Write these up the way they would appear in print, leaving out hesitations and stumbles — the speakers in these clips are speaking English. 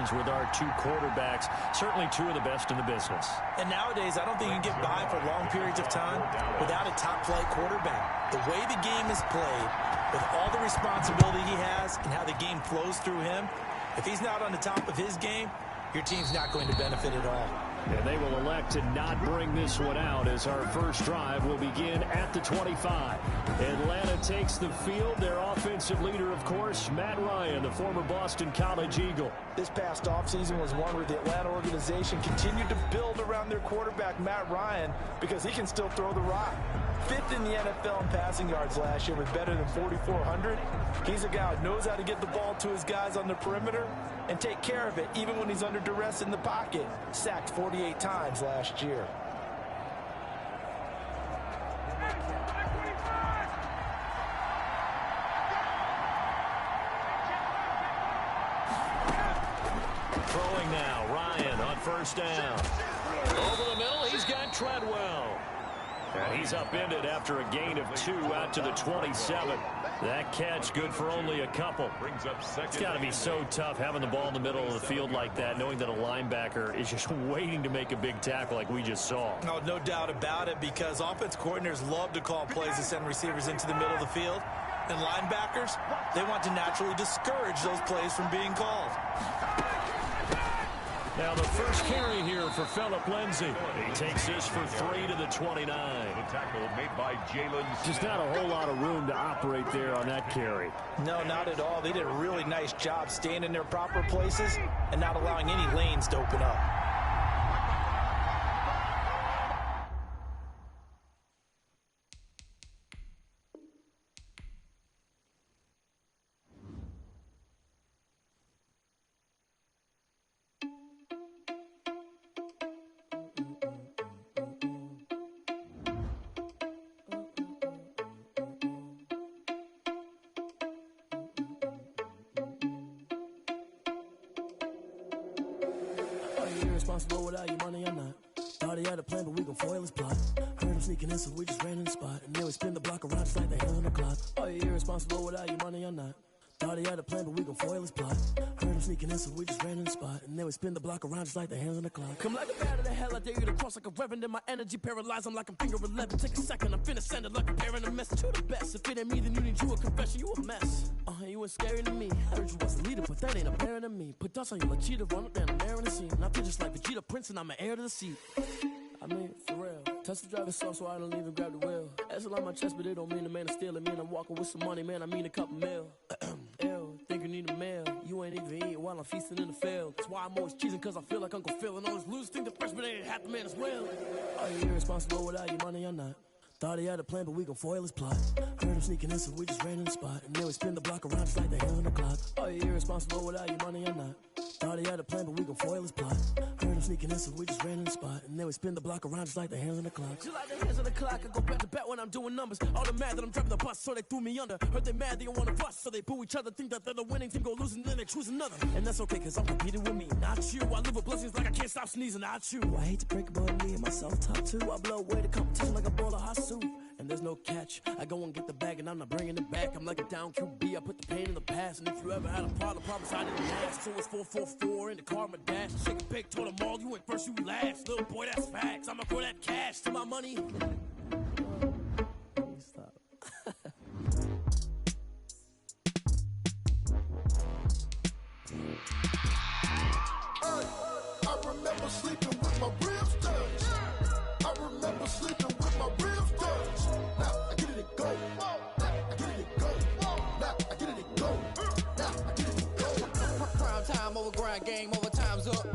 seasons with our two quarterbacks, certainly two of the best in the business. And nowadays, I don't think you can get by for long periods of time without a top-flight quarterback. The way the game is played, with all the responsibility he has and how the game flows through him, if he's not on the top of his game, your team's not going to benefit at all. And they will elect to not bring this one out as our first drive will begin at the 25. Atlanta takes the field. Their offensive leader, of course, Matt Ryan, the former Boston College Eagle. This past offseason was one where the Atlanta organization continued to build around their quarterback, Matt Ryan, because he can still throw the rock. 5th in the NFL in passing yards last year with better than 4,400. He's a guy who knows how to get the ball to his guys on the perimeter and take care of it even when he's under duress in the pocket. Sacked 48 times last year. Throwing now, Ryan on first down. Over the middle, he's got Treadwell. And he's upended after a gain of 2 out to the 27. That catch good for only a couple. It's got to be so tough having the ball in the middle of the field like that, knowing that a linebacker is just waiting to make a big tackle like we just saw. No doubt about it, because offense coordinators love to call plays to send receivers into the middle of the field. And linebackers, they want to naturally discourage those plays from being called. Now the first carry here for Phillip Lindsay. He takes this for 3 to the 29. The tackle made by Jalen. Just not a whole lot of room to operate there on that carry. No, not at all. They did a really nice job staying in their proper places and not allowing any lanes to open up. Responsible without your money or not. Thought he had a plan, but we gon' foil his plot. Heard him sneaking in, so we just ran in the spot. And then we spin the block around just like the hands on the clock. Are you irresponsible without your money or not? Thought he had a plan, but we gon' foil his plot. Heard him sneaking in, so we just ran in the spot. And then we spin the block around just like the hands on the clock. Come like a bat of the hell, I dare you to cross like a reverend. In my energy paralyzed, I'm like I'm finger 11. Take a second, I'm finna send it like a parent a message to the best. If it ain't me, then you need you a confession, you a mess. You ain't scary to me. Heard you was a leader, but that ain't apparent to me. Put dust on you like cheetah, run up down the air in the scene. And I feel just like Vegeta Prince, and I'm an heir to the seat. I mean, for real. Touch the driver's soft, so I don't even grab the wheel. That's on my chest, but it don't mean the man is stealing. Mean I'm walking with some money, man. I mean a couple mil. Ew, think you need a meal. You ain't even eating while I'm feasting in the field. That's why I'm always cheesing, cause I feel like Uncle Phil. And all those losers think the freshman ain't half the man as well. Are you irresponsible without your money or not? Thought he had a plan, but we gon' foil his plot. Heard him sneaking in, so we just ran in the spot. And then we spin the block around just like the hands on the clock. Are you irresponsible without your money or not? Thought he had a plan, but we gon' foil his plot. Heard him sneaking in, so we just ran in the spot. And then we spin the block around just like the hands on the clock. Just like the hands on the clock, I go back to back when I'm doing numbers. All the mad that I'm driving the bus, so they threw me under. Heard they mad, they don't wanna bust, so they boo each other. Think that they're the winning team, go losing, then they choose another. And that's okay, cause I'm competing with me, not you. I live with blessings like I can't stop sneezing, not you. I hate to break it, but me and myself top two. I blow away the competition like a bowl of hot soup. And there's no catch. I go and get the bag and I'm not bringing it back. I'm like a down QB. I put the pain in the past. And if you ever had a problem, promise I didn't ask. So it's 444 in the car, my dash. Shake a big, told them all, you went first, you last. Little boy, that's facts. I'ma throw that cash to my money. Stop. I remember sleeping with my ribs touched. I remember sleeping with my ribs touched. Now I get it go. Now I get it go. Now I get it go. Now I get it go. Prime time over grind game, over time's up.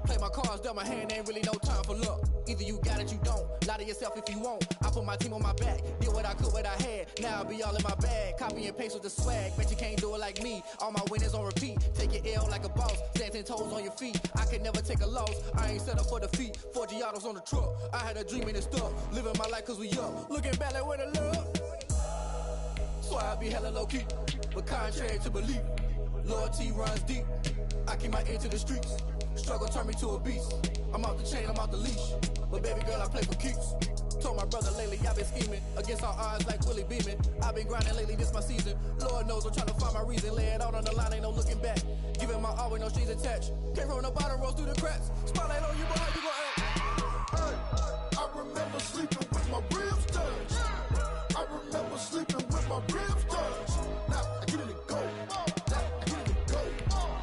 Play my cards, dealt my hand, ain't really no time for luck. Either you got it, you don't. Lie to yourself if you won't. I put my team on my back, did what I could, what I had. Now I'll be all in my bag. Copy and paste with the swag. Bet you can't do it like me. All my winners on repeat. Take your L like a boss. Stand 10 toes on your feet. I can never take a loss. I ain't set up for defeat. 4 Giottos on the truck. I had a dream and it stuck. Living my life cause we up. Looking back like where the love. So I be hella low key. But contrary to belief, loyalty runs deep. I keep my ear to the streets. struggle turned me to a beast. I'm off the chain, I'm off the leash. But baby girl, I play for keeps. Told my brother lately I've been scheming against all odds like Willie Beeman. I've been grinding lately, this my season. Lord knows I'm trying to find my reason. Lay it out on the line, ain't no looking back. Giving my all with no strings attached. Came from the bottom, rose through the cracks. Spotlight on you, but how you gon' act? Hey, I remember sleeping with my ribs touched. I remember sleeping with my ribs touched. Now I get it and go. Now I get it and go.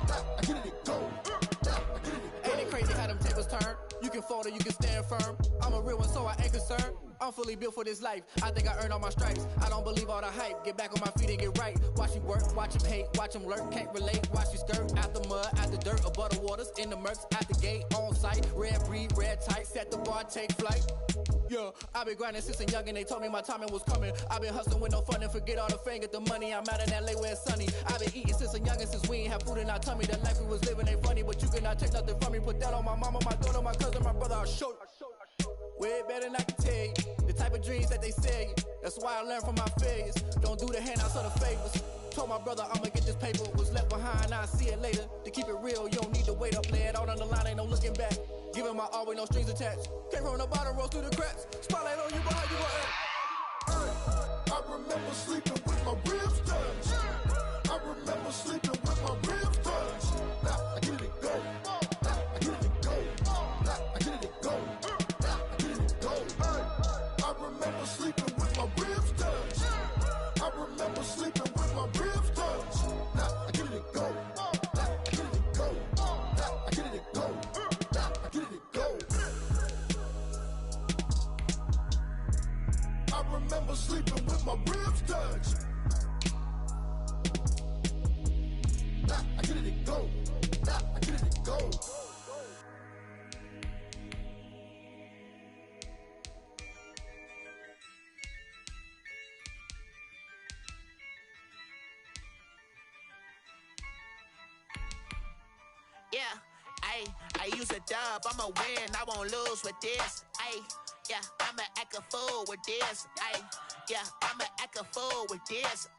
Now I get it and go. Now I get it and go. Ain't it crazy how them tables turn? You can fold or you can stand firm. I'm a real one, so I ain't concerned. I'm fully built for this life. I think I earned all my stripes. I don't believe all the hype. Get back on my feet and get right. Watch him work, watch him hate, watch him lurk. Can't relate, watch you skirt. Out the mud, out the dirt, above the waters, in the murks, out the gate, on site. Red breed, red tight, set the bar, take flight. Yeah, I've been grinding since a youngin'. They told me my timing was coming. I've been hustling with no fun and forget all the fame, get the money. I'm out in LA where it's sunny. I've been eating since a youngin', since we ain't have food in our tummy. The life we was living ain't funny, but you cannot take nothing from me. Put that on my mama, my daughter, my cousin, my brother. I'll show you. Way better than I can tell you. The type of dreams that they sell you. That's why I learned from my failures. Don't do the handouts or the favors. Told my brother I'ma get this paper. Was left behind, I'll see it later. To keep it real, you don't need to wait up. Lay it out on the line, ain't no looking back. Giving my all with no strings attached. Came from the bottom, rose through the cracks. Spotlight on you, but how you gon' act? Hey, I remember sleeping with my ribs touched. I remember sleeping with my ribs touched. Now I get it and go. Now I get it and go. Now I get it and go. Now I get it and go. Hey, I remember sleeping with my ribs touched. I remember sleeping with my ribs touched. Now I get it and go. Now I get it and go. Now I get it and go. Now I get it and go. I remember sleeping with my ribs touched. Now I get it and go. Now I get it and go. Yeah, I use a dub, I'ma win, I won't lose with this. Yeah, I'ma act a fool with this. Yeah, I'ma act a fool with this.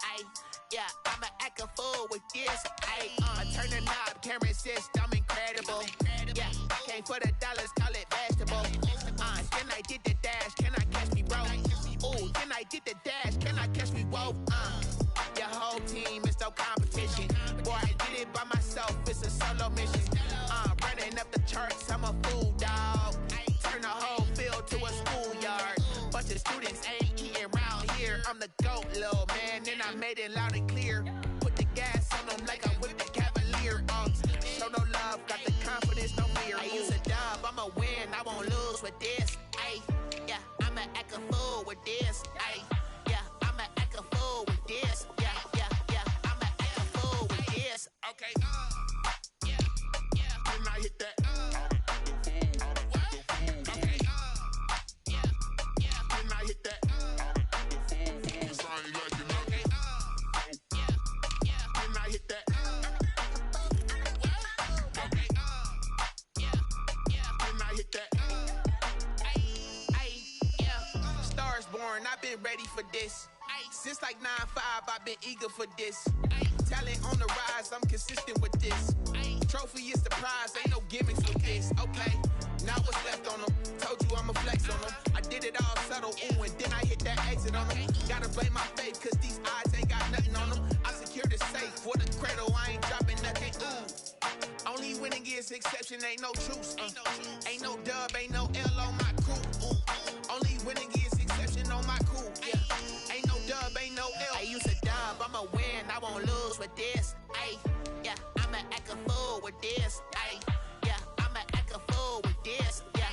Yeah, I'ma act a fool with this. I turn the knob, camera assist, I'm incredible. Yeah, came for the dollars, call it vegetable. Then I did the dash, can I catch me, bro? Ooh, then I did the dash, can I catch me, whoa? Your whole team is no competition. Boy, I did it by myself, it's a solo mission. Running up the charts, I'm a fool, dog. Turn the whole field to a schoolyard. Bunch of students ain't eating round here. I'm the GOAT, little man, and I made it loud and clear. Put the gas on them like I'm with the Cavalier. Show no love, got the confidence, no fear. I use a dub, I'ma win, I won't lose with this. Yeah, I'ma act a fool with this. Yeah, I'ma act a fool with this. Yeah, I'ma act a fool with this. Okay. Then I hit that. Okay. Then I hit that. Then I hit that. Then I hit that. Stars born, I've been ready for this. Since like 9-5, I've been eager for this. Talent on the rise, I'm consistent with this. Trophy is the prize, ain't no gimmicks with this. Okay, now what's left on them? Told you I'ma flex on them. I did it all subtle, ooh, and then I hit that exit on them. Gotta blame my faith, cause these odds ain't got nothing on them. I secured the safe for the cradle, I ain't dropping nothing, ooh. Only winning is exception, ain't no truce. Ain't no dub, ain't no L on my crew. Ooh. Only winning is exception on my crew. Yeah. Ain't no dub, ain't no L. I use a dub, I'ma win, I won't lose with this. Yeah, I'ma act a fool with this. Yeah, I'ma act a fool with this. Yeah,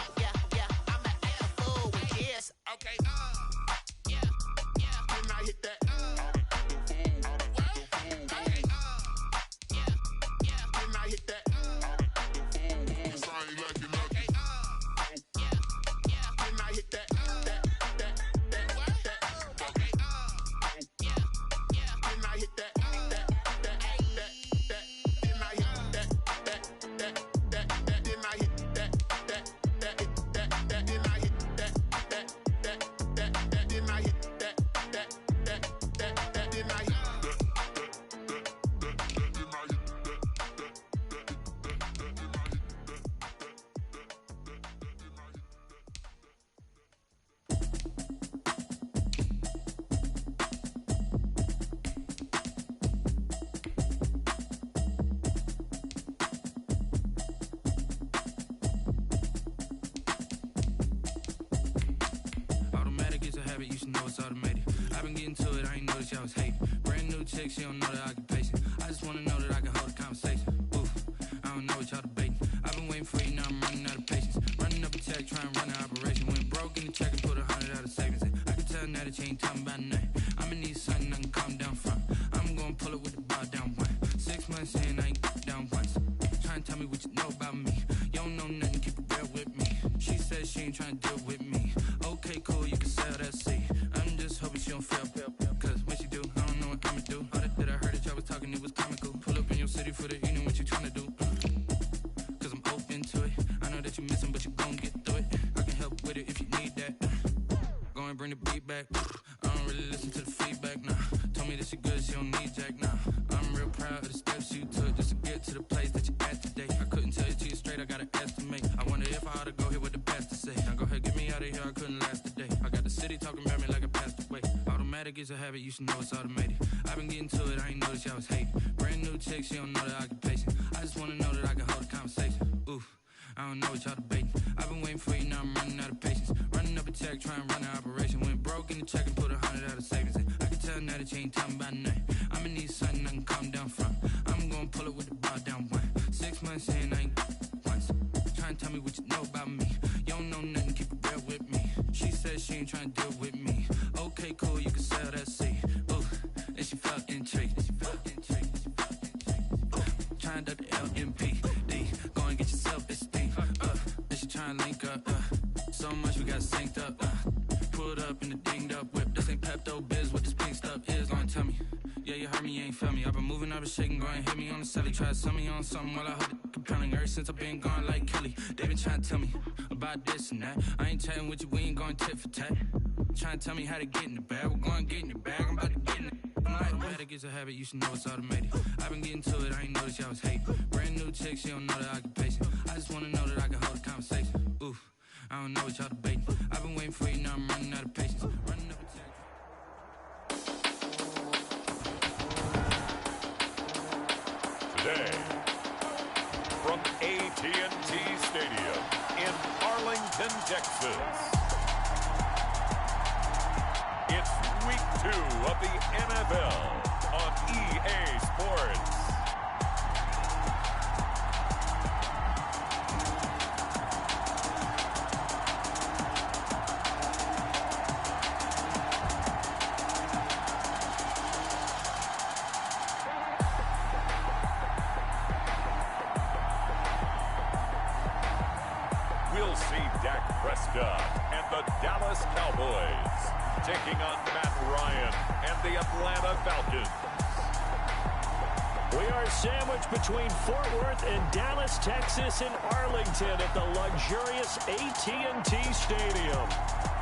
I'ma act a fool with this. Okay. Then I hit that. Okay. Then I hit that. Then I hit that. Then I hit that. chick, she don't know that I can pace it. I just wanna know that I can hold a conversation. Oof, I don't know what y'all debating. I've been waiting for you, now I'm running out of patience. Running up a check, trying to run an operation. Went broke in the check and put 100 out of savings in. I can tell now that you ain't talking about nothing. I'ma need something I can calm down from. I'm gonna pull it with the bar down one. 6 months in, I ain't down once. Trying to tell me what you know about me. You don't know nothing, keep it real with me. She says she ain't trying to deal with me. Okay, cool, you can sell that seed. I'm just hoping she don't fail. Cause when she do, I don't know what I'ma do. All that I heard that y'all was talking, it was comical. Pull up in your city for the evening, what you trying to do? Cause I'm open to it. I know that you missing, but you gon' get through it. I can help with it if you need that. Go and bring the beat back. I don't really listen to the feedback, nah. Told me that she good, she don't need jack, nah. I'm real proud of the steps you took just to get to the place that you at today. I couldn't tell you to you straight, I gotta estimate. I wonder if I ought to go here with the best to say. Now go ahead, get me out of here, I couldn't last a day. I got the city talking about me like I passed away. Automatic is a habit, you should know it's automated. I've been getting to it, I ain't noticed y'all was hating. Brand new chick, she don't know that I can pace it. I just wanna know that I can hold a conversation. Oof, I don't know what y'all debating. I've been waiting for you, now I'm running out of patience. Running up a check, trying to run an operation. Went broke in the check and put 100 out of savings in. I can tell now that you ain't talking about nothing. I'ma need something I can calm down from. I'm gonna pull it with the bar down one. 6 months in, I ain't once. Trying to tell me what you know about me. You don't know nothing, keep it real with me. She says she ain't trying to deal with me. Okay, cool, you can sell that seed. Ooh, and she felt intrigued. Trying to the LMPD. Go and get your self-esteem. And she trying to link up. So much we got synced up. Pulled up in the dinged up whip. This ain't Pepto-Biz, what this pink stuff is. Long tell me. Yeah, you heard me, you ain't felt me. I've been moving, I've been shaking, go and hit me on the celly. Try to sell me on something while I hold it compelling. Ever since I've been gone like Kelly, they been trying to tell me about this and that. I ain't chatting with you, we ain't going tit for tat. Trying to tell me how to get in the bag. We're going to get in the bag, I'm about to get in it. I'm like, automatic is a habit, you should know it's automated. I've been getting to it, I ain't noticed y'all was hating. Brand new chick, she don't know that I can pace it. I just wanna know that I can hold a conversation. Oof, I don't know what y'all debating. I've been waiting for you, now I'm running out of patience. Running up a check. Today, from AT&T Stadium in Arlington, Texas, it's Week 2 of the NFL on EA Sports. We'll see Dak Prescott and the Dallas Cowboys taking on Matt Ryan and the Atlanta Falcons. We are sandwiched between Fort Worth and Dallas, Texas, and Arlington at the luxurious AT&T Stadium.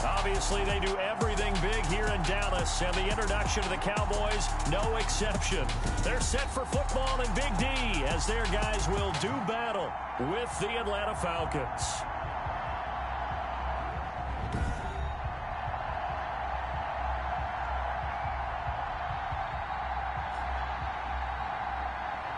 Obviously, they do everything big here in Dallas, and the introduction to the Cowboys, no exception. They're set for football and Big D, as their guys will do battle with the Atlanta Falcons.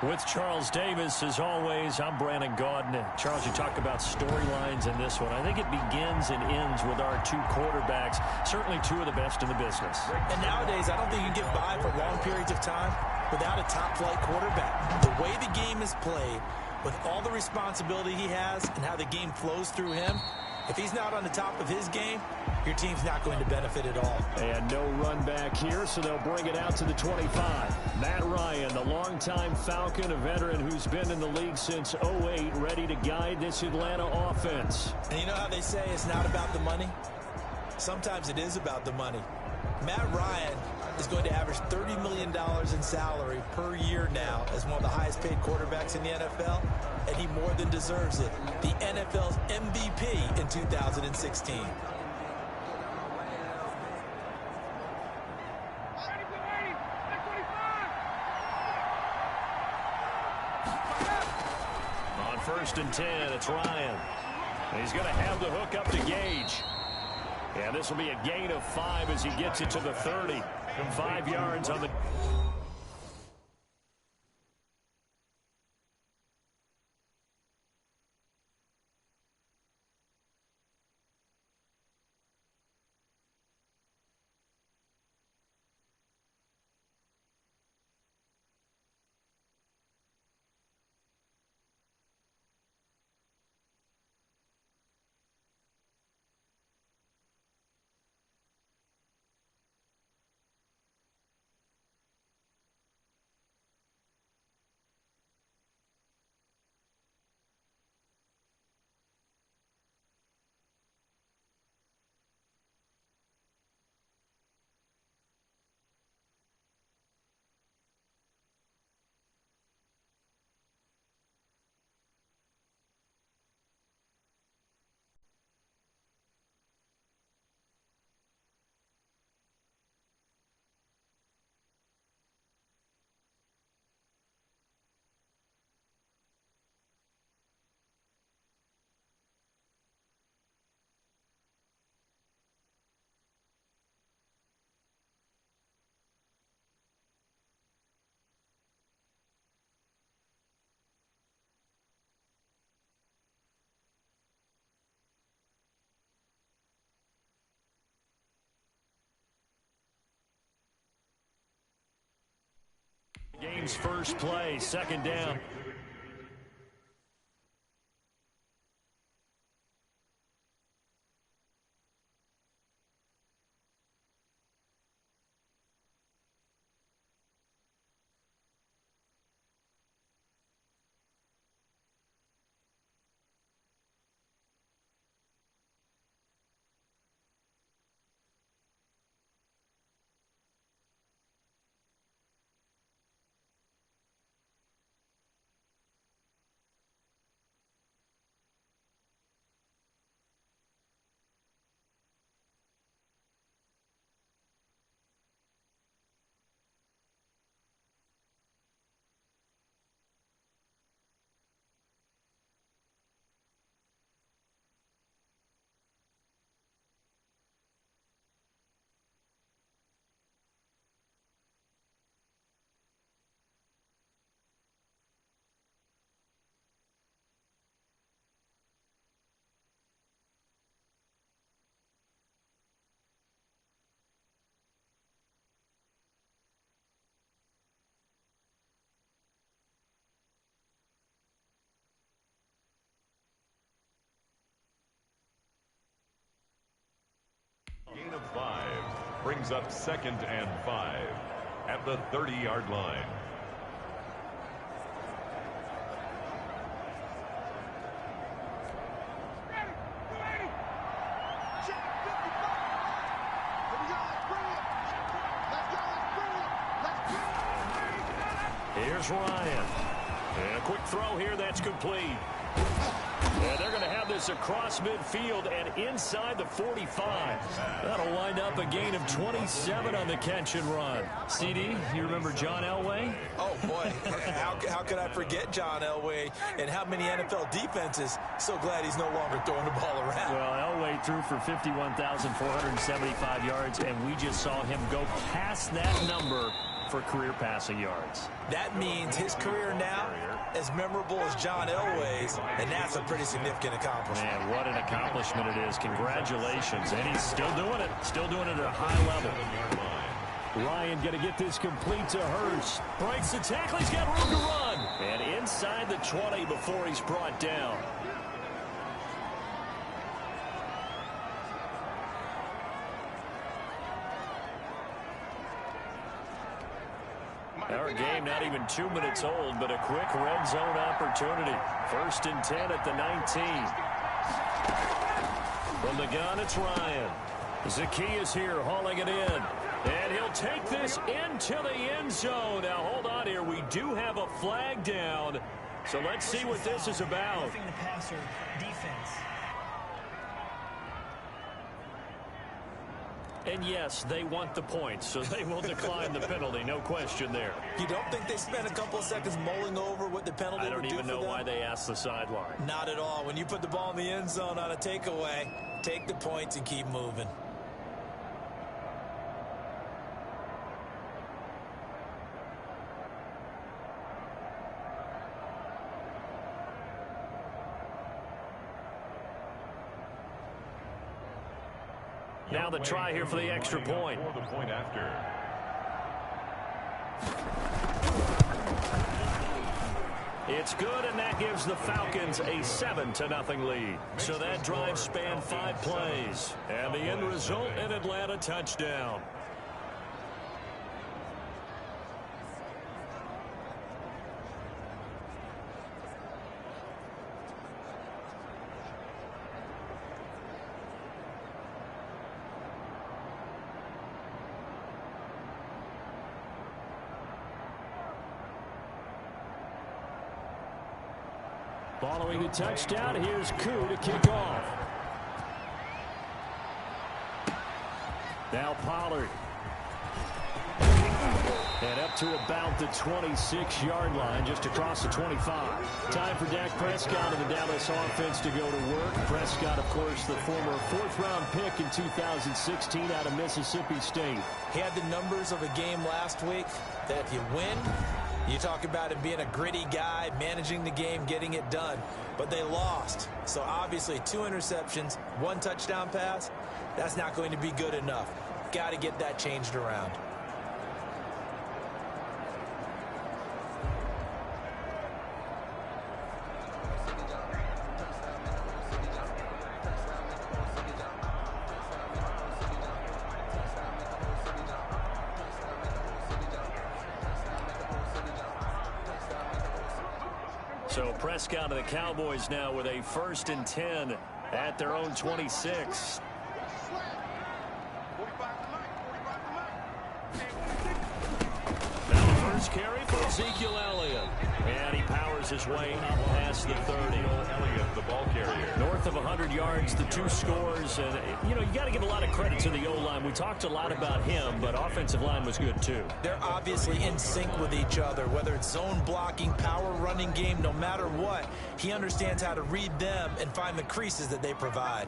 With Charles Davis, as always, I'm Brandon Gaudin. Charles, you talked about storylines in this one. I think it begins and ends with our two quarterbacks, certainly two of the best in the business. And nowadays, I don't think you can get by for long periods of time without a top-flight quarterback. The way the game is played, with all the responsibility he has and how the game flows through him, if he's not on the top of his game, your team's not going to benefit at all. And no run back here, so they'll bring it out to the 25. Matt Ryan, the longtime Falcon, a veteran who's been in the league since 2008, ready to guide this Atlanta offense. And you know how they say it's not about the money? Sometimes it is about the money. Matt Ryan is going to average $30 million in salary per year now as one of the highest-paid quarterbacks in the NFL, and he more than deserves it. The NFL's MVP in 2016. On 1st and 10, it's Ryan. And he's going to have the hook up to Gage. And this will be a gain of 5 as he gets it to the 30. 5 yards on the... game's first play, second down. Gain of 5 brings up 2nd and 5 at the 30-yard line. Here's Ryan. And a quick throw here that's complete. And they're going to have this across midfield and inside the 45. That'll wind up a gain of 27 on the catch and run. CD, you remember John Elway? Oh, boy. How could I forget John Elway and how many NFL defenses? So glad he's no longer throwing the ball around. Well, Elway threw for 51,475 yards, and we just saw him go past that number for career passing yards. That means his career now as memorable as John Elway's, and that's a pretty significant accomplishment. Man, what an accomplishment it is. Congratulations. And he's still doing it. Still doing it at a high level. Ryan going to get this complete to Hurst. Breaks the tackle. He's got room to run. And inside the 20 before he's brought down. Our game not even 2 minutes old, but a quick red zone opportunity. 1st and 10 at the 19. From the gun, it's Ryan. Zacchaeus here hauling it in. And he'll take this into the end zone. Now, hold on here. We do have a flag down. So let's see what this is about. Roughing the passer defense. And yes, they want the points, so they will decline the penalty. No question there. You don't think they spent a couple of seconds mulling over what the penalty would do for them? I don't even know why they asked the sideline. Not at all. When you put the ball in the end zone on a takeaway, take the points and keep moving. Now the try here for the extra point. For the point after. It's good, and that gives the Falcons a 7-0 lead. So that drive spanned 5 plays. And the end result, an Atlanta touchdown. Following the touchdown, here's Koo to kick off. Now Pollard. And up to about the 26-yard line, just across the 25. Time for Dak Prescott and the Dallas offense to go to work. Prescott, of course, the former 4th-round pick in 2016 out of Mississippi State. He had the numbers of a game last week that if you win, you talk about him being a gritty guy, managing the game, getting it done. But they lost. So obviously 2 interceptions, 1 touchdown pass, that's not going to be good enough. Got to get that changed around. So Prescott of the Cowboys now with a 1st and 10 at their own 26. Now the first carry for Ezekiel Elliott. And he powers his way up past the 30. Elliott, the ball carrier. North of 100 yards, the 2 scores. And, you know, you got to give a lot of credit to the O-line. We talked a lot about him, but offensive line was good, too. They're obviously in sync with each other, whether it's zone blocking, power running game, no matter what. He understands how to read them and find the creases that they provide.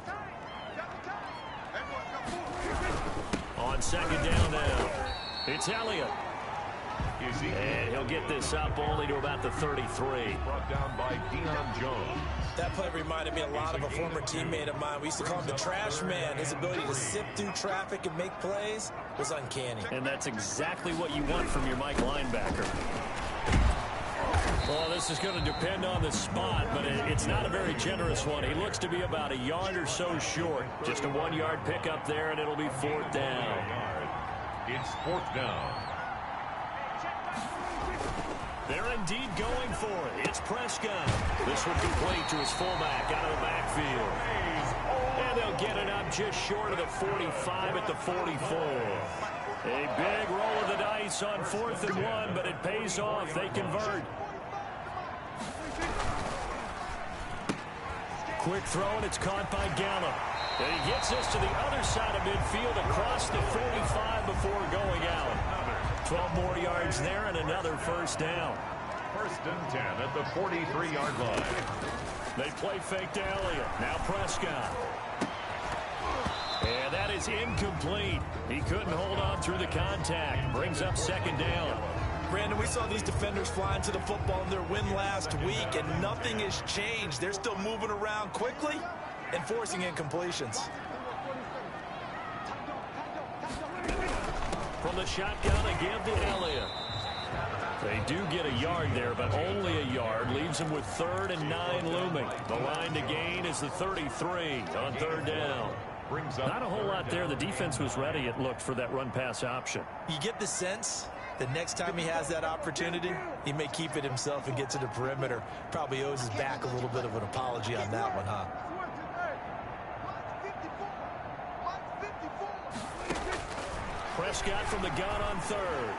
On 2nd down now, it's Elliott. And he'll get this up only to about the 33. Brought down by Deion Jones. That play reminded me a lot of a former teammate of mine. We used to call him the trash man. His ability to sift through traffic and make plays was uncanny. And that's exactly what you want from your Mike linebacker. Well, this is going to depend on the spot, but it's not a very generous one. He looks to be about a yard or so short. Just a 1-yard pickup there, and it'll be 4th down. It's 4th down. They're indeed going for it. It's Prescott. This one complete to his fullback out of the backfield. And they'll get it up just short of the 45 at the 44. A big roll of the dice on 4th and 1, but it pays off. They convert. Quick throw, and it's caught by Gallup. And he gets this to the other side of midfield across the 45 before going out. 12 more yards there and another 1st down. 1st and 10 at the 43-yard line. They play fake to Elliott. Now Prescott. And that is incomplete. He couldn't hold on through the contact. Brings up 2nd down. Brandon, we saw these defenders flying to the football in their win last week, and nothing has changed. They're still moving around quickly and forcing incompletions. From the shotgun, a give to Elliott. They do get a yard there, but only a yard. Leaves them with 3rd and 9 looming. The line to gain is the 33 on 3rd down. Not a whole lot there. The defense was ready, it looked, for that run-pass option. You get the sense that next time he has that opportunity, he may keep it himself and get to the perimeter. Probably owes his back a little bit of an apology on that one, huh? Prescott from the gun on 3rd.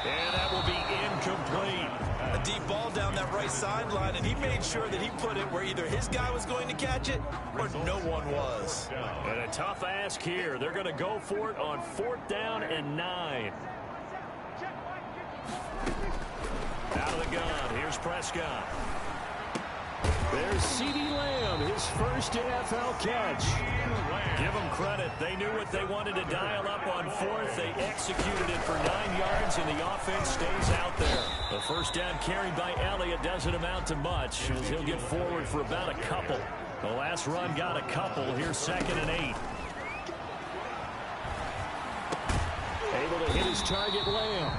And that will be incomplete. A deep ball down that right sideline, and he made sure that he put it where either his guy was going to catch it or no one was. And a tough ask here. They're going to go for it on 4th down and 9. Out of the gun. Here's Prescott. There's CeeDee Lamb, his first NFL catch. Give them credit. They knew what they wanted to dial up on 4th. They executed it for 9 yards, and the offense stays out there. The 1st down carried by Elliott doesn't amount to much, as he'll get forward for about a couple. The last run got a couple. Here's 2nd and 8. Able to hit his target, Lamb.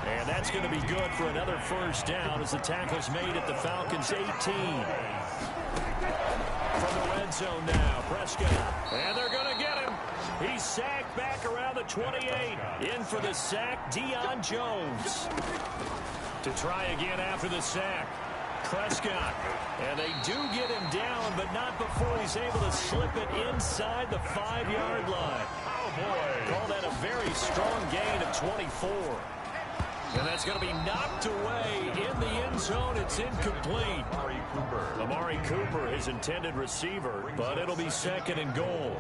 And that's going to be good for another 1st down as the tackle's made at the Falcons' 18. From the red zone now, Prescott. And they're going to get him. He's sacked back around the 28. In for the sack, Deion Jones. To try again after the sack. Prescott. And they do get him down, but not before he's able to slip it inside the 5-yard line. Call that a very strong gain of 24. And that's going to be knocked away in the end zone. It's incomplete. Amari Cooper, his intended receiver, but it'll be 2nd and goal.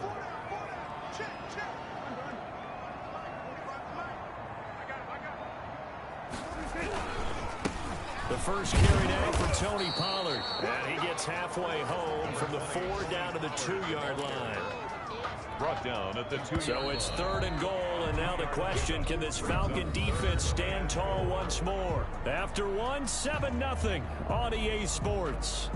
The first carry now for Tony Pollard. And he gets halfway home from the 4 down to the 2-yard line. Brought down at the 2-yard So it's 3rd and goal, and now the question, can this Falcon defense stand tall once more? After 7-0 on EA Sports.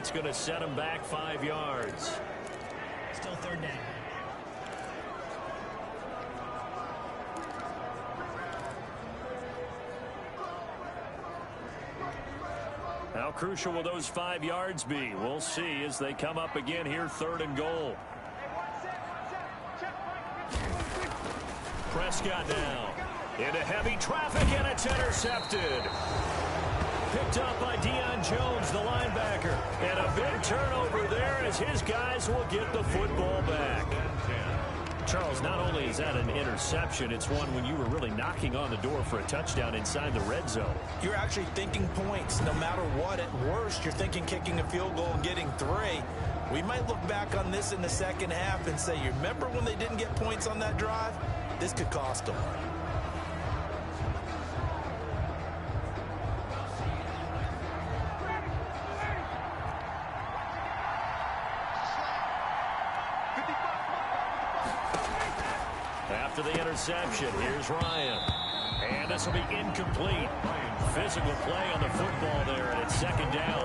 That's going to set him back 5 yards. Still third down. How crucial will those 5 yards be? We'll see as they come up again here, 3rd and goal. Prescott now into heavy traffic, and it's intercepted. Picked up by Deion Jones, the linebacker. And a big turnover there as his guys will get the football back. Charles, not only is that an interception, it's one when you were really knocking on the door for a touchdown inside the red zone. You're actually thinking points. No matter what, at worst, you're thinking kicking a field goal and getting 3. We might look back on this in the second half and say, you remember when they didn't get points on that drive? This could cost them. After the interception, here's Ryan. And this will be incomplete. Physical play on the football there, and it's 2nd down.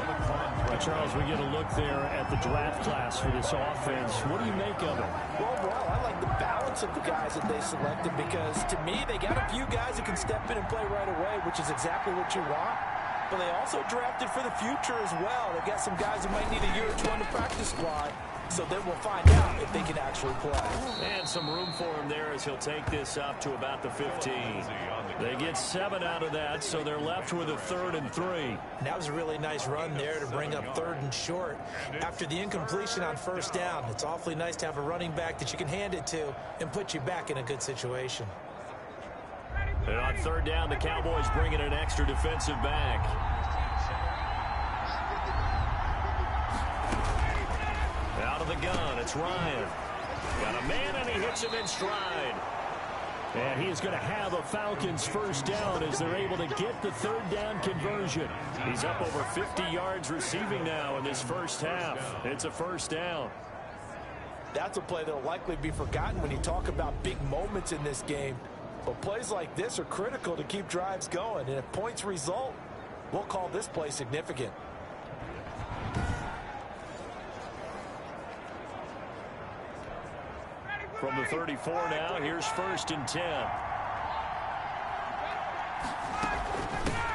Charles, we get a look there at the draft class for this offense. What do you make of it? Well, I like the balance of the guys that they selected because, to me, they got a few guys that can step in and play right away, which is exactly what you want. But they also drafted for the future as well. They've got some guys who might need a year or 2 on the practice squad. So then we'll find out if they can actually play. And some room for him there as he'll take this up to about the 15. They get 7 out of that, so they're left with a 3rd and 3. And that was a really nice run there to bring up 3rd and short. After the incompletion on 1st down, it's awfully nice to have a running back that you can hand it to and put you back in a good situation. And on 3rd down, the Cowboys bring in an extra defensive back. Out of the gun, it's Ryan. Got a man, and he hits him in stride. And he is going to have a Falcons 1st down as they're able to get the 3rd down conversion. He's up over 50 yards receiving now in this first half. It's a 1st down. That's a play that will likely be forgotten when you talk about big moments in this game. But plays like this are critical to keep drives going. And if points result, we'll call this play significant. From the 34 now, here's 1st and 10.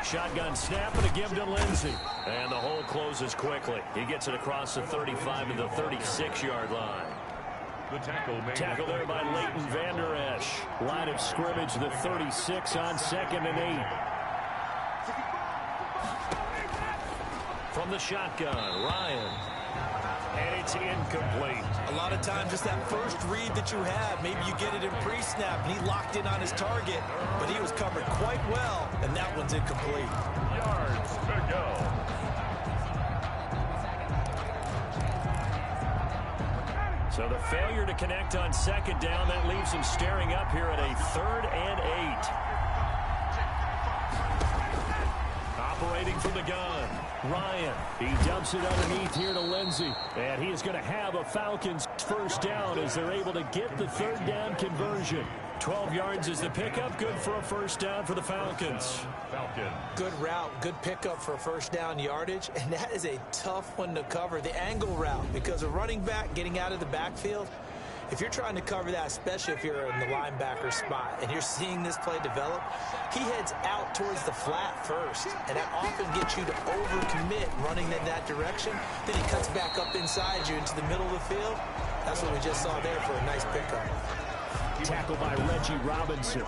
Shotgun snap and a give to Lindsey. And the hole closes quickly. He gets it across the 35 to the 36-yard line. The tackle there by Leighton Vander Esch. Line of scrimmage, the 36 on 2nd and 8. From the shotgun, Ryan. And it's incomplete. A lot of times, just that first read that you have, maybe you get it in pre-snap, and he locked in on his target, but he was covered quite well, and that one's incomplete. Yards to go. So the failure to connect on 2nd down, that leaves him staring up here at a 3rd and 8. Operating from the gun, Ryan. He dumps it underneath here to Lindsey. And he is going to have a Falcons 1st down as they're able to get the 3rd down conversion. 12 yards is the pickup. Good for a 1st down for the Falcons. Good route, good pickup for 1st down yardage, and that is a tough one to cover, the angle route, because a running back getting out of the backfield, if you're trying to cover that, especially if you're in the linebacker spot and you're seeing this play develop, he heads out towards the flat first, and that often gets you to overcommit running in that direction. Then he cuts back up inside you into the middle of the field. That's what we just saw there for a nice pickup. Tackled by Reggie Robinson.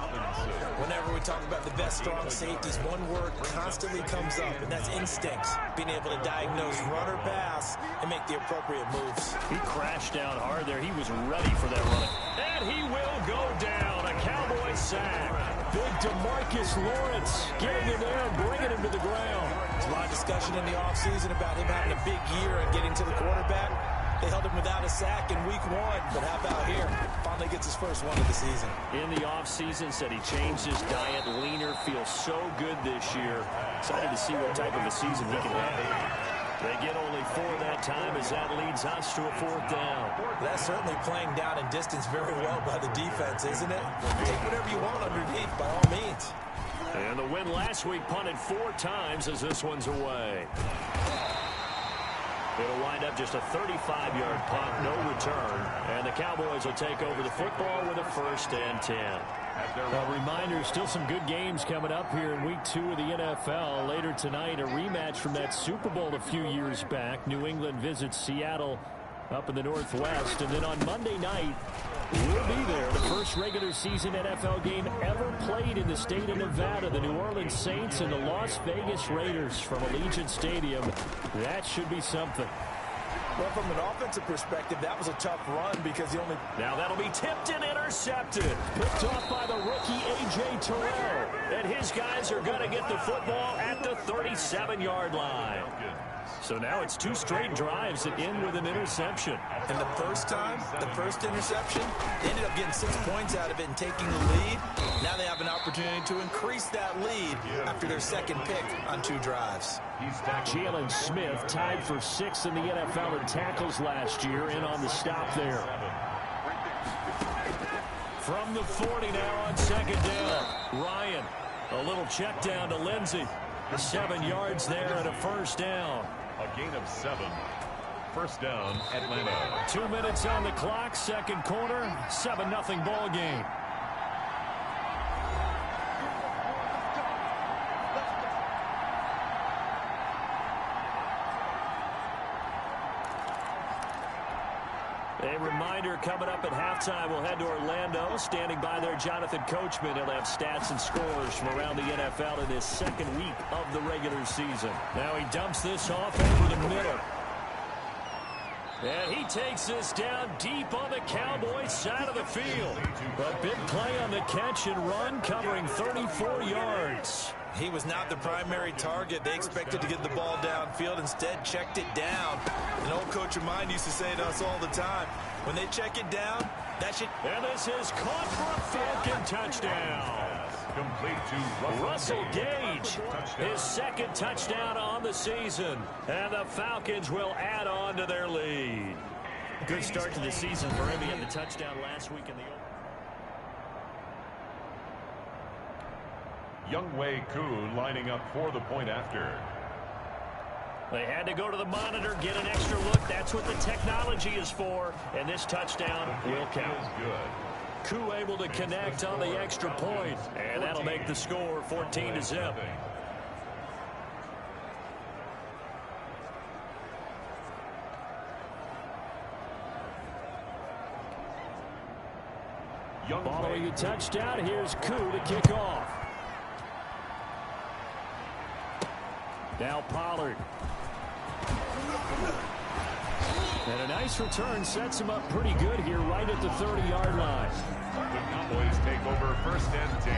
Whenever we talk about the best strong safeties, one word constantly comes up, and that's instincts. Being able to diagnose run or pass and make the appropriate moves. He crashed down hard there. He was ready for that run. And he will go down. A Cowboys sack. Big DeMarcus Lawrence getting him there and bringing him to the ground. There's a lot of discussion in the offseason about him having a big year and getting to the quarterback. They held him without a sack in week 1, but how about here? Finally gets his first one of the season. In the offseason, said he changed his diet, leaner, feels so good this year. Excited to see what type of a season he can have. They get only 4 that time as that leads us to a 4th down. That's certainly playing down in distance very well by the defense, isn't it? Take whatever you want underneath, by all means. And the win last week punted 4 times as this one's away. It'll wind up just a 35-yard punt, no return. And the Cowboys will take over the football with a 1st and 10. A reminder, still some good games coming up here in Week 2 of the NFL. Later tonight, a rematch from that Super Bowl a few years back. New England visits Seattle up in the Northwest. And then on Monday night, we'll be there. The first regular season NFL game ever played in the state of Nevada. The New Orleans Saints and the Las Vegas Raiders from Allegiant Stadium. That should be something. Well, from an offensive perspective, that was a tough run because he only... Now that'll be tipped and intercepted. Picked off by the rookie A.J. Terrell. And his guys are going to get the football at the 37-yard line. So now it's 2 straight drives that end with an interception. And the first time, the first interception, they ended up getting 6 points out of it and taking the lead. Now they have an opportunity to increase that lead after their second pick on 2 drives. Jalen Smith tied for 6th in the NFL in tackles last year, in on the stop there. From the 40 now on 2nd down. Ryan, a little check down to Lindsey. 7 yards there and a 1st down. A gain of 7. 1st down, Atlanta. 2 minutes on the clock, 2nd quarter, 7-0 ball game. A reminder, coming up at halftime, we'll head to Orlando. Standing by there, Jonathan Coachman. He'll have stats and scores from around the NFL in his 2nd week of the regular season. Now he dumps this off over the middle. And he takes this down deep on the Cowboys side of the field. A big play on the catch and run, covering 34 yards. He was not the primary target. They expected to get the ball downfield. Instead, checked it down. An old coach of mine used to say to us all the time, when they check it down, that should... And this is caught for a Falcon touchdown. Complete to Russell Gage, his 2nd touchdown on the season. And the Falcons will add on to their lead. Good start to the season for him. He had the touchdown last week in the... Younghoe Koo lining up for the point after. They had to go to the monitor, get an extra look. That's what the technology is for. And this touchdown will count. Koo able to connect on the extra point. And that'll make the score 14-0. Following the touchdown, here's Koo to kick off. Now Pollard. And a nice return sets him up pretty good here right at the 30-yard line. The Cowboys take over 1st and 10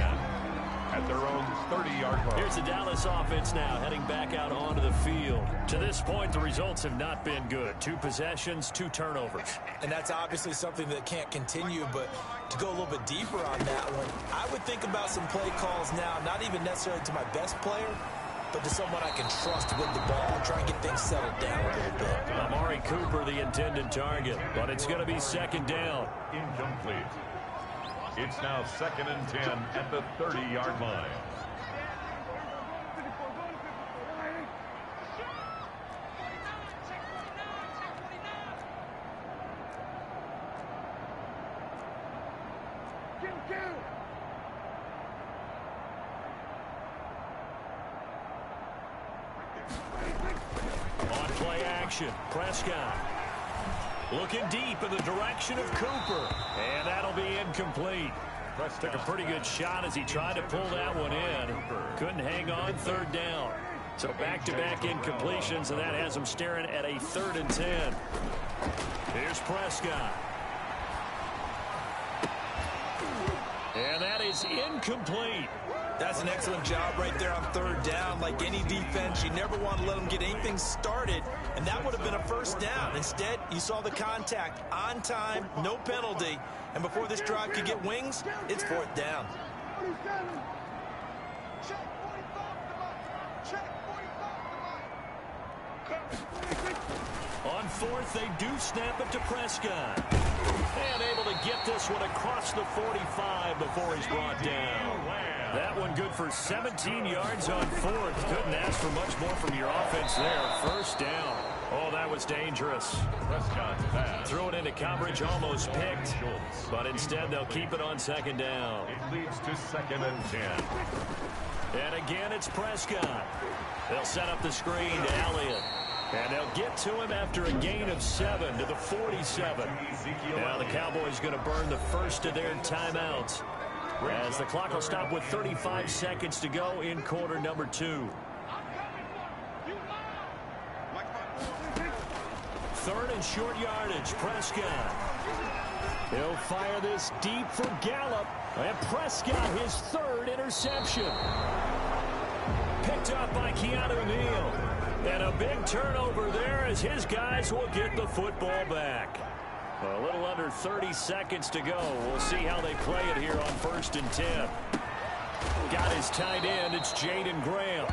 at their own 30-yard line. Here's the Dallas offense now heading back out onto the field. To this point, the results have not been good. 2 possessions, 2 turnovers. And that's obviously something that can't continue, but to go a little bit deeper on that one, I would think about some play calls now, not even necessarily to my best player, but to someone I can trust with the ball and try and get things settled down a little bit. Amari Cooper, the intended target, but it's going to be 2nd down. Incomplete. It's now 2nd and 10 at the 30-yard line. On play action, Prescott looking deep in the direction of Cooper, and that'll be incomplete. Took a pretty good shot as he tried to pull that one in. Couldn't hang on, 3rd down. So back-to-back incompletions, and that has him staring at a 3rd and 10. Here's Prescott. And that is incomplete. That's an excellent job right there on 3rd down. Like any defense, you never want to let them get anything started, and that would have been a 1st down. Instead, you saw the contact on time, no penalty, and before this drive could get wings, it's 4th down. On 4th, they do snap it to Prescott. And able to get this one across the 45 before he's brought down. That one good for 17 yards on 4th. Couldn't ask for much more from your offense there. 1st down. Oh, that was dangerous. Prescott's pass. Threw it into coverage, almost picked. But instead, they'll keep it on second down. It leads to 2nd and 10. And again, it's Prescott. They'll set up the screen to Elliott. And they'll get to him after a gain of 7 to the 47. Now the Cowboys going to burn the first of their timeouts, as the clock will stop with 35 seconds to go in quarter number 2. 3rd and short yardage. Prescott. He'll fire this deep for Gallup. And Prescott, his 3rd interception. Picked up by Keanu Neal. And a big turnover there as his guys will get the football back. A little under 30 seconds to go. We'll see how they play it here on 1st and 10. Got his tight end. It's Jaden Graham.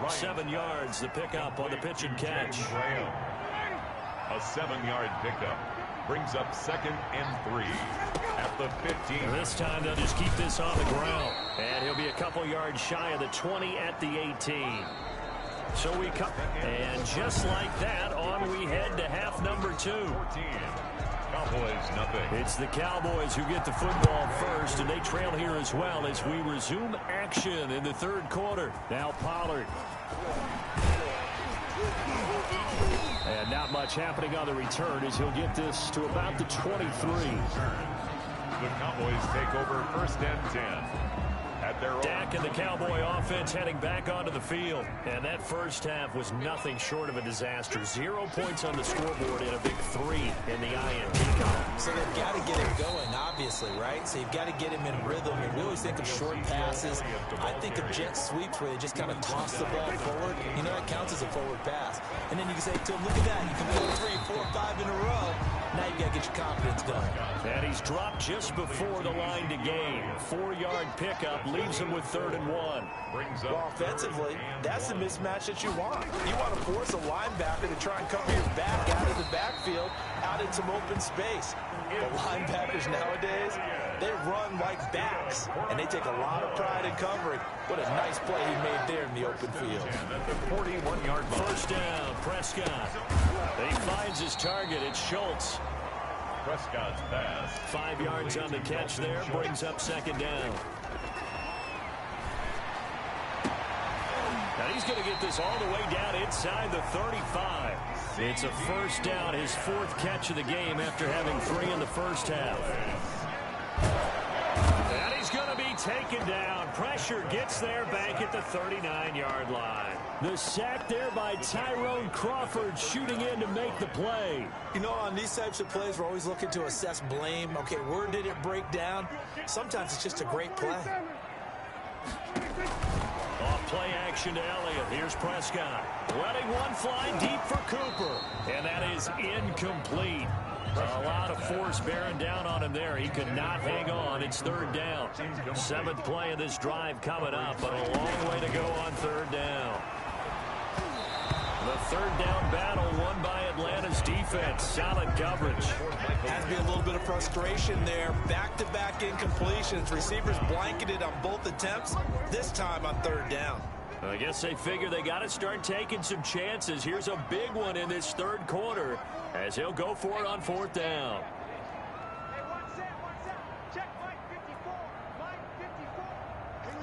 7 yards, the pickup on the pitch and catch. A 7-yard pickup brings up 2nd and 3 at the 15. And this time they'll just keep this on the ground. And he'll be a couple yards shy of the 20 at the 18. So we come, and just like that, on we head to half number 2. 14. Cowboys, nothing. It's the Cowboys who get the football first, and they trail here as well as we resume action in the 3rd quarter. Now Pollard. And not much happening on the return as he'll get this to about the 23. The Cowboys take over 1st and 10. Dak and the Cowboy offense heading back onto the field. And that first half was nothing short of a disaster. 0 points on the scoreboard and a big 3 in the INT column. So they've got to get him going, obviously, right? So you've got to get him in rhythm. And we always think of short passes. I think of jet sweeps where they just kind of toss the ball forward. You know, that counts as a forward pass. And then you can say to him, look at that. You can go 3, 4, 5 in a row. Now you've got to get your confidence going. And he's dropped just before the line to gain. 4-yard pickup leaves him with 3rd and 1. Well, offensively, that's the mismatch that you want. You want to force a linebacker to try and cover your back out of the backfield, out in some open space. The linebackers nowadays, they run like backs, and they take a lot of pride in covering. What a nice play he made there in the open field. 41-yard line. 1st down, Prescott. He finds his target. It's Schultz. Prescott's pass. 5 yards on the catch there, brings up 2nd down. Now he's going to get this all the way down inside the 35. It's a 1st down, his 4th catch of the game after having 3 in the first half. And he's going to be taken down. Pressure gets there back at the 39-yard line. The sack there by Tyrone Crawford, shooting in to make the play. You know, on these types of plays, we're always looking to assess blame. Okay, where did it break down? Sometimes it's just a great play. Off play action to Elliott. Here's Prescott. Letting one fly deep for Cooper. And that is incomplete. A lot of force bearing down on him there. He could not hang on. It's 3rd down. 7th play of this drive coming up, but a long way to go on 3rd down. The 3rd down battle won by Atlanta's defense. Solid coverage. Has to be a little bit of frustration there. Back-to-back incompletions. Receivers blanketed on both attempts, this time on 3rd down. I guess they figure they got to start taking some chances. Here's a big one in this 3rd quarter as he'll go for it on 4th down. Check Mike 54. Mike 54.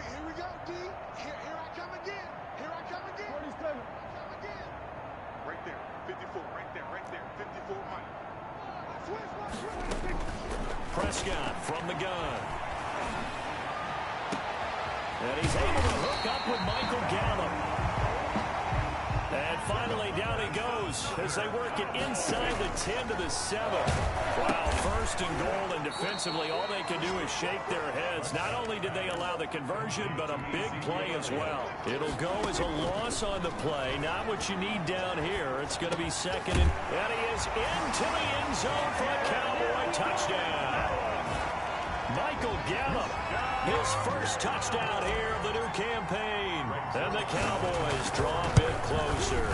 Here we go, D. Here I come again. Here I come again. 47. Right there. 54. Right there. 54, Mike. Prescott from the gun. And he's able to hook up with Michael Gallup. And finally, down he goes as they work it inside the 10 to the 7. Wow, 1st and goal, and defensively, all they can do is shake their heads. Not only did they allow the conversion, but a big play as well. It'll go as a loss on the play, not what you need down here. It's going to be 2nd, and he is into the end zone for a Cowboy touchdown. Michael Gallup, his 1st touchdown here of the new campaign. And the Cowboys draw a bit closer.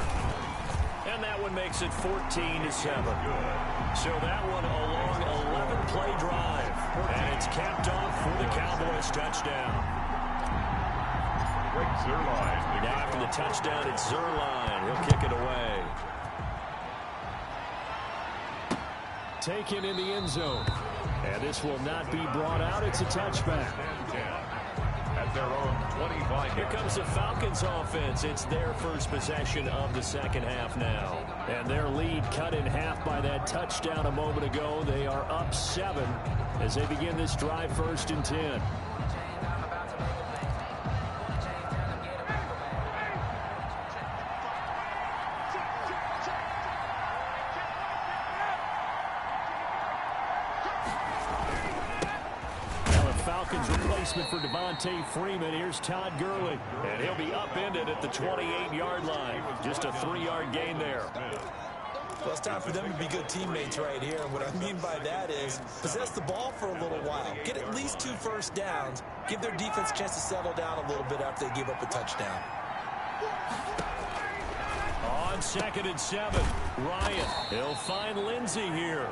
And that one makes it 14-7. So that one a long 11-play drive. And it's capped off for the Cowboys touchdown. Zerline. Now after the touchdown, it's Zerline. He'll kick it away. Taken in the end zone. And this will not be brought out. It's a touchback. At their own 25. Here comes the Falcons offense. It's their first possession of the second half now. And their lead cut in half by that touchdown a moment ago. They are up 7 as they begin this drive, 1st and 10. Replacement for Devontae Freeman. Here's Todd Gurley. And he'll be upended at the 28-yard line. Just a 3-yard gain there. Well, it's time for them to be good teammates right here. And what I mean by that is possess the ball for a little while. Get at least 2 first downs. Give their defense a chance to settle down a little bit after they give up a touchdown. On 2nd and 7, Ryan. He'll find Lindsey here.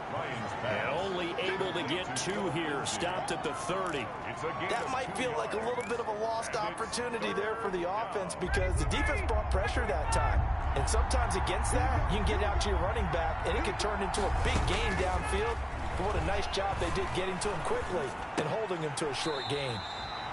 And only able to get 2 here. Stopped at the 30. That might feel like a little bit of a lost opportunity there for the offense because the defense brought pressure that time. And sometimes against that, you can get out to your running back, and it can turn into a big gain downfield. But what a nice job they did getting to him quickly and holding him to a short gain.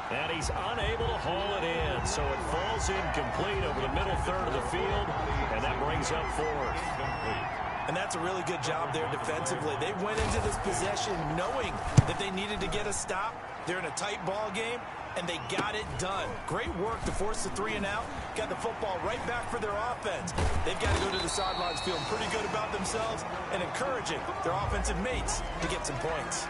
And he's unable to haul it in, so it falls incomplete over the middle third of the field, and that brings up 4th. And that's a really good job there defensively. They went into this possession knowing that they needed to get a stop. They're in a tight ball game, and they got it done. Great work to force the 3 and out. Got the football right back for their offense. They've got to go to the sidelines feeling pretty good about themselves and encouraging their offensive mates to get some points.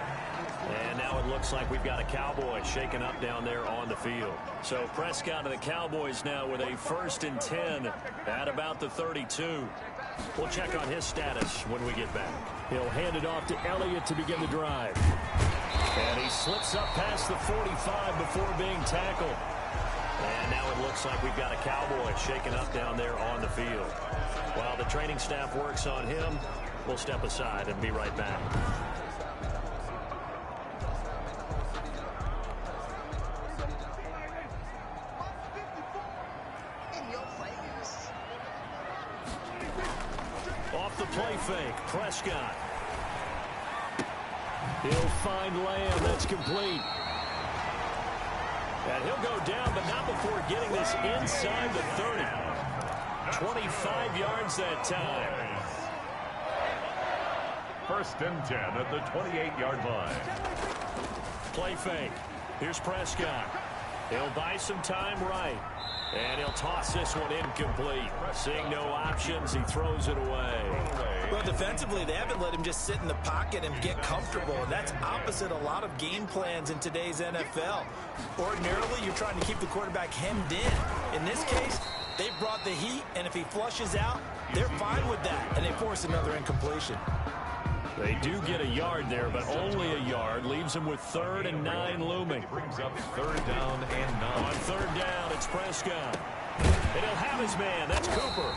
And now it looks like we've got a Cowboy shaken up down there on the field. So Prescott and the Cowboys now with a 1st and 10 at about the 32. We'll check on his status when we get back. He'll hand it off to Elliott to begin the drive. And he slips up past the 45 before being tackled. And now it looks like we've got a Cowboy shaken up down there on the field. While the training staff works on him, we'll step aside and be right back. Off the play fake, Prescott. He'll find Lamb. That's complete. And he'll go down, but not before getting this inside the 30. 25 yards that time. 1st and 10 at the 28-yard line. Play fake. Here's Prescott. He'll buy some time right. And he'll toss this one incomplete. Seeing no options, he throws it away. Well, defensively, they haven't let him just sit in the pocket and get comfortable. And that's opposite a lot of game plans in today's NFL. Ordinarily, you're trying to keep the quarterback hemmed in. In this case, they brought the heat, and if he flushes out, they're fine with that. And they force another incompletion. They do get a yard there, but only a yard. Leaves him with 3rd and 9 looming. Brings up 3rd down and 9. On 3rd down, it's Prescott. And he'll have his man. That's Cooper.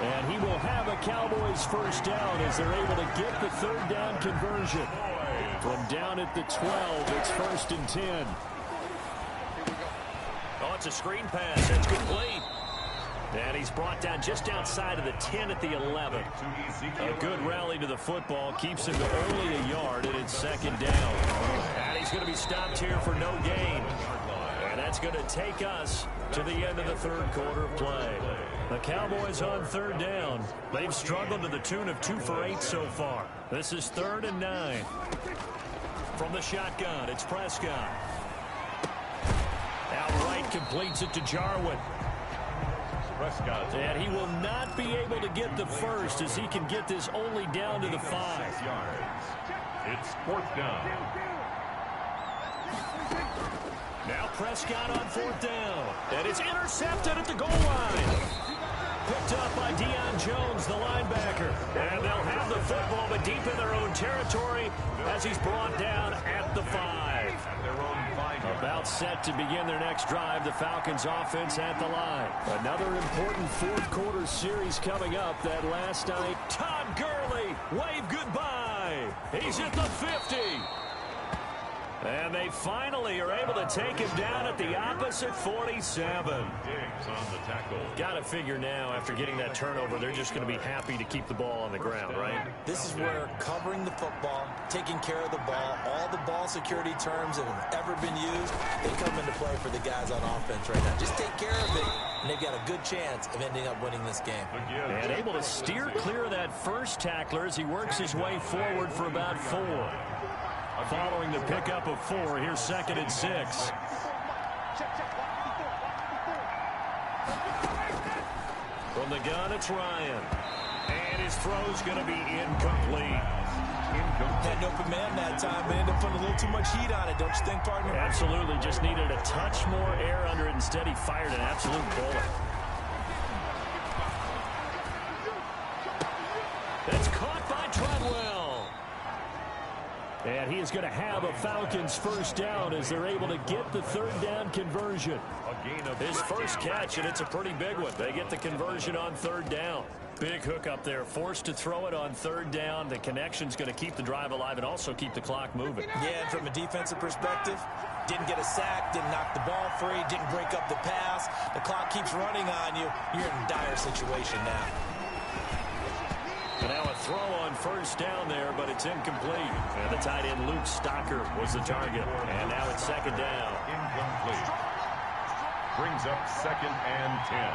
And he will have a Cowboys 1st down as they're able to get the 3rd down conversion. From down at the 12, it's 1st and 10. Oh, it's a screen pass. It's complete. And he's brought down just outside of the 10 at the 11. A good rally to the football. Keeps him to only a yard, and it's 2nd down. And he's going to be stopped here for no gain. And that's going to take us to the end of the 3rd quarter of play. The Cowboys on 3rd down. They've struggled to the tune of 2 for 8 so far. This is 3rd and 9. From the shotgun, it's Prescott. Outright completes it to Jarwin. Prescott. And he will not be able to get the first as he can get this only down to the 5. Yards. It's 4th down. Now Prescott on 4th down. And it's intercepted at the goal line. Picked up by Deion Jones, the linebacker. And they'll have the football, but deep in their own territory as he's brought down at the 5. About set to begin their next drive, the Falcons offense at the line. Another important 4th quarter series coming up. That last night, Todd Gurley, wave goodbye. He's at the 50. And they finally are able to take him down at the opposite 47. Got to figure now, after getting that turnover, they're just going to be happy to keep the ball on the ground, right? This is where covering the football, taking care of the ball, all the ball security terms that have ever been used, they come into play for the guys on offense right now. Just take care of it, and they've got a good chance of ending up winning this game. And able to steer clear of that first tackler as he works his way forward for about 4. Following the pickup of 4, here's 2nd and 6. From the gun, it's Ryan. And his throw's going to be incomplete. Had an open man that time, but ended up putting a little too much heat on it, don't you think, partner? Absolutely. Just needed a touch more air under it. Instead, he fired an absolute bullet. That's caught by Treadwell. And he is going to have a Falcons first down as they're able to get the 3rd down conversion. His first catch, and it's a pretty big one. They get the conversion on 3rd down. Big hook up there, forced to throw it on 3rd down. The connection's going to keep the drive alive and also keep the clock moving. Yeah, and from a defensive perspective, didn't get a sack, didn't knock the ball free, didn't break up the pass. The clock keeps running on you. You're in a dire situation now. And now a throw on 1st down there, but it's incomplete. And the tight end, Luke Stocker, was the target. And now it's 2nd down. Incomplete. Brings up 2nd and 10.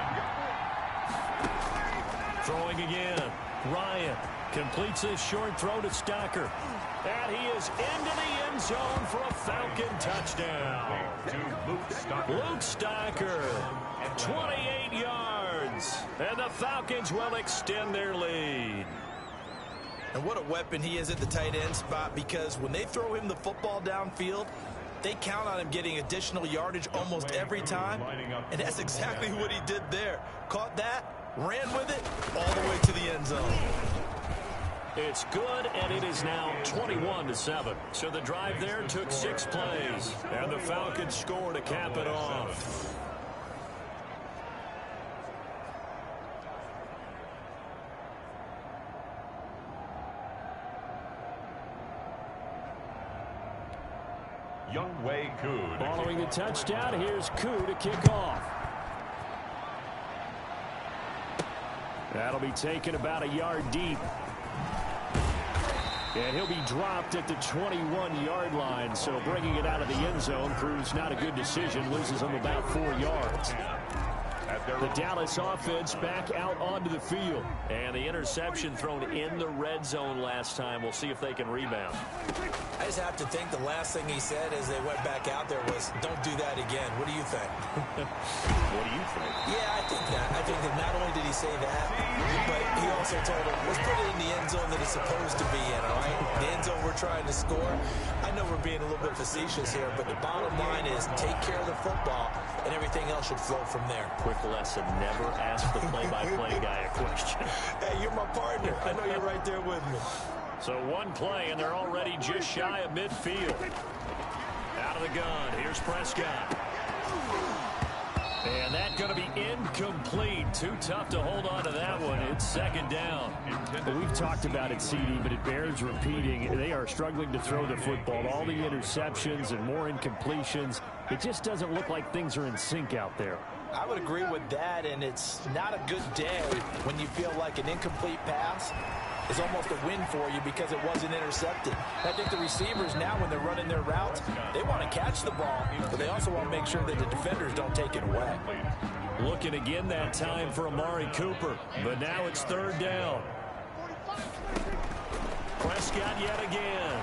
Throwing again. Ryan completes his short throw to Stocker. And he is into the end zone for a Falcon touchdown. To Luke Stocker. Luke Stocker, 28 yards. And the Falcons will extend their lead. And what a weapon he is at the tight end spot, because when they throw him the football downfield, they count on him getting additional yardage almost every time. And that's exactly what he did there. Caught that, ran with it, all the way to the end zone. It's good, and it is now 21-7. So the drive there took 6 plays, and the Falcons score to cap it off. Younghoe Koo. Following the touchdown, here's Koo to kick off. That'll be taken about a yard deep. And he'll be dropped at the 21-yard line, so bringing it out of the end zone proves not a good decision. Loses him about 4 yards. The Dallas offense back out onto the field. And the interception thrown in the red zone last time. We'll see if they can rebound. I just have to think the last thing he said as they went back out there was, don't do that again. What do you think? What do you think? Yeah, I think that. I think that not only did he say that, but he also told him, let's put it in the end zone that it's supposed to be in, all right? The end zone we're trying to score. I know we're being a little bit facetious here, but the bottom line is take care of the football, and everything else should flow from there. Quick lesson, never ask the play-by-play guy a question. Hey, you're my partner. I know you're right there with me. So 1 play, and they're already just shy of midfield. Out of the gun, here's Prescott. And that's going to be incomplete. Too tough to hold on to that one. It's 2nd down. Well, we've talked about it, CD, but it bears repeating. They are struggling to throw the football. All the interceptions and more incompletions. It just doesn't look like things are in sync out there. I would agree with that, and it's not a good day when you feel like an incomplete pass is almost a win for you because it wasn't intercepted. I think the receivers now, when they're running their routes, they want to catch the ball, but they also want to make sure that the defenders don't take it away. Looking again that time for Amari Cooper, but now it's 3rd down. Prescott yet again.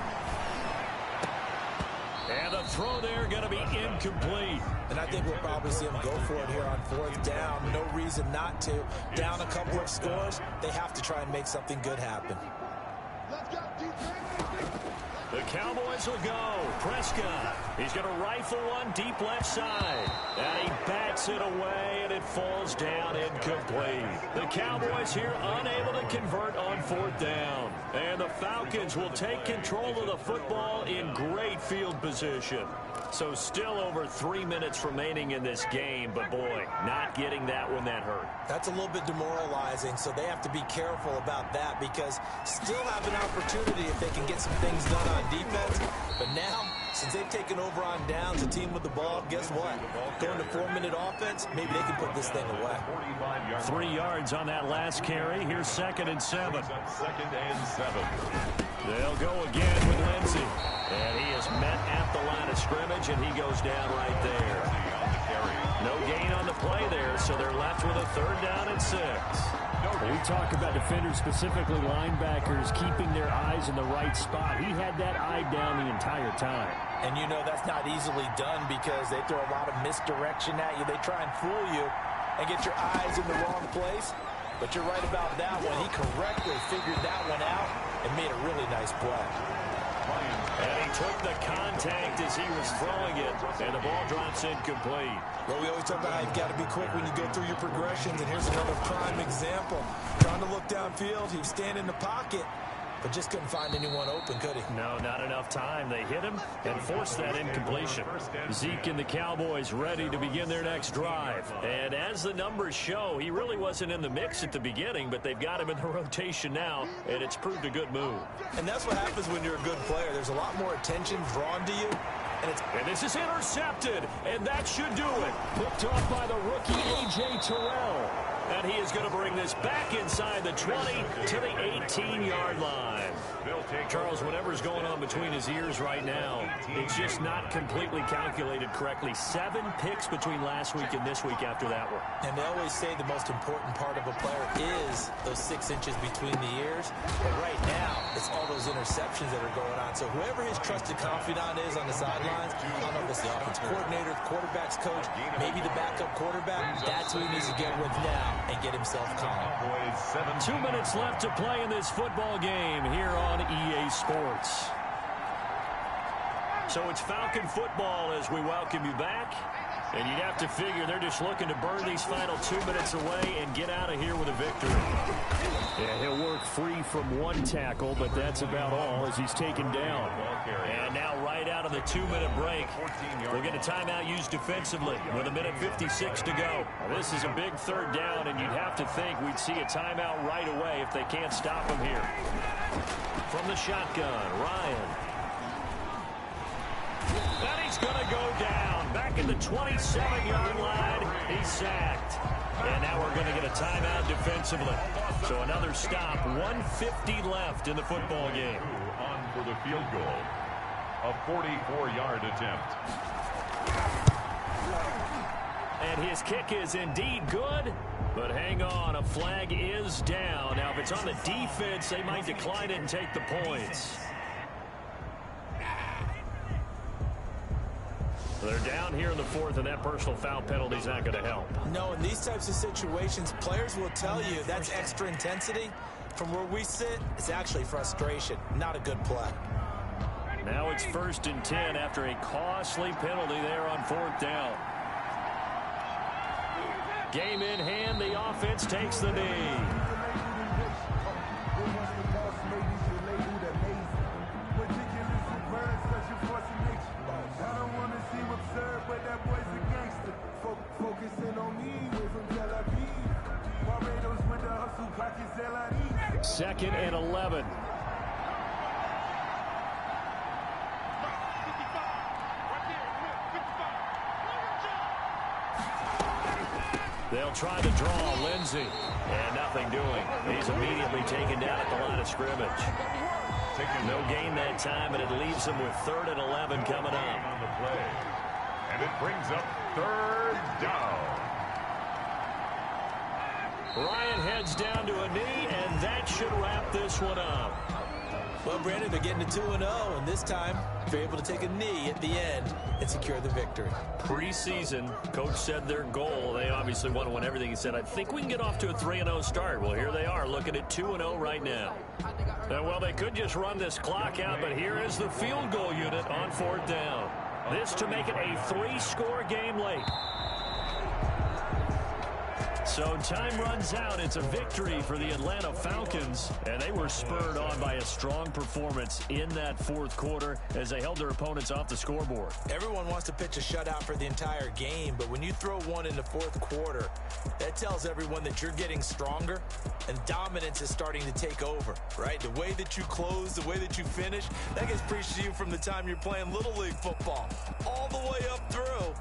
And the throw there going to be incomplete. And I think we'll probably see him go for it here on 4th down. No reason not to. Down a couple of scores, they have to try and make something good happen. The Cowboys will go. Prescott. He's going to rifle one deep left side. And he bats it away, and it falls down incomplete. The Cowboys here unable to convert on 4th down. And the Falcons will take control of the football in great field position. So still over 3 minutes remaining in this game, but boy, not getting that one that hurt. That's a little bit demoralizing, so they have to be careful about that because still have an opportunity if they can get some things done on defense. But now Since they've taken over on downs, a team with the ball, guess what? Going to 4-minute offense, maybe they can put this thing away. 3 yards on that last carry. Here's 2nd and 7. They'll go again with Lindsey. And he is met at the line of scrimmage, and he goes down right there. No gain on the play there, so they're left with a 3rd down and 6. We talk about defenders, specifically linebackers, keeping their eyes in the right spot. He had that eye down the entire time. And you know that's not easily done because they throw a lot of misdirection at you. They try and fool you and get your eyes in the wrong place. But you're right about that one. He correctly figured that one out and made a really nice play. And he took the contact as he was throwing it, and the ball drops incomplete. Well, we always talk about how you've got to be quick when you go through your progressions, and here's another prime example. Trying to look downfield, he was standing in the pocket, but just couldn't find anyone open, could he? No, not enough time. They hit him and forced that incompletion. Zeke and the Cowboys ready to begin their next drive. And as the numbers show, he really wasn't in the mix at the beginning, but they've got him in the rotation now, and it's proved a good move. And that's what happens when you're a good player. There's a lot more attention drawn to you. And this is intercepted, and that should do it. Picked off by the rookie, A.J. Terrell. And he is going to bring this back inside the 20 to the 18-yard line. Charles, whatever's going on between his ears right now, it's just not completely calculated correctly. 7 picks between last week and this week after that one. And they always say the most important part of a player is those 6 inches between the ears. But right now, it's all those interceptions that are going on. So whoever his trusted confidant is on the sidelines, I don't know if it's the offense coordinator, the quarterback's coach, maybe the backup quarterback, that's who he needs to get with now and get himself calm. 2 minutes left to play in this football game here on EA Sports. So it's Falcon football as we welcome you back. And you'd have to figure they're just looking to burn these final 2 minutes away and get out of here with a victory. Yeah, he'll work free from 1 tackle, but that's about all as he's taken down. And now right out of the 2-minute break, we'll get a timeout used defensively with 1:56 to go. Now, this is a big 3rd down, and you'd have to think we'd see a timeout right away if they can't stop him here. From the shotgun, Ryan. And he's going to go down. Back at the 27-yard line, he's sacked. And now we're going to get a timeout defensively. So another stop, 1:50 left in the football game. On for the field goal. A 44-yard attempt. And his kick is indeed good. But hang on, a flag is down. Now, if it's on the defense, they might decline it and take the points. They're down here in the 4th, and that personal foul penalty is not going to help. No, in these types of situations, players will tell you that's extra intensity. From where we sit, it's actually frustration, not a good play. Now it's 1st and 10 after a costly penalty there on 4th down. Game in hand, the offense takes the knee. Second and 11. They'll try to draw Lindsey. And nothing doing. He's immediately taken down at the line of scrimmage. No gain that time, and it leaves him with 3rd and 11 coming up. On the play. And it brings up 3rd down. Ryan heads down to a knee, and that should wrap this one up. Well, Brandon, they're getting to 2-0, and this time they're able to take a knee at the end and secure the victory. Preseason, coach said their goal, they obviously want to win everything. He said, I think we can get off to a 3-0 start. Well, here they are looking at 2-0 right now. Well, they could just run this clock out, but here is the field goal unit on 4th down. This to make it a 3-score game late. So time runs out. It's a victory for the Atlanta Falcons, and they were spurred on by a strong performance in that fourth quarter as they held their opponents off the scoreboard. Everyone wants to pitch a shutout for the entire game, but when you throw one in the fourth quarter, that tells everyone that you're getting stronger and dominance is starting to take over, right? The way that you close, the way that you finish, that gets preached to you from the time you're playing Little League football all the way up through.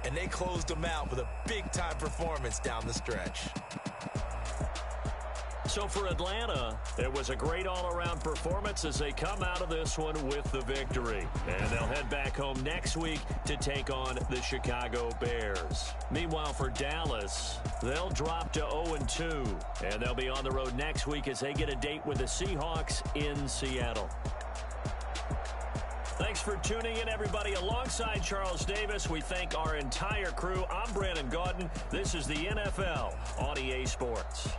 And they closed them out with a big-time performance down the stretch. So for Atlanta, it was a great all-around performance as they come out of this one with the victory. And they'll head back home next week to take on the Chicago Bears. Meanwhile, for Dallas, they'll drop to 0-2. And they'll be on the road next week as they get a date with the Seahawks in Seattle. Thanks for tuning in, everybody. Alongside Charles Davis, we thank our entire crew. I'm Brandon Gaudin. This is the NFL on EA Sports.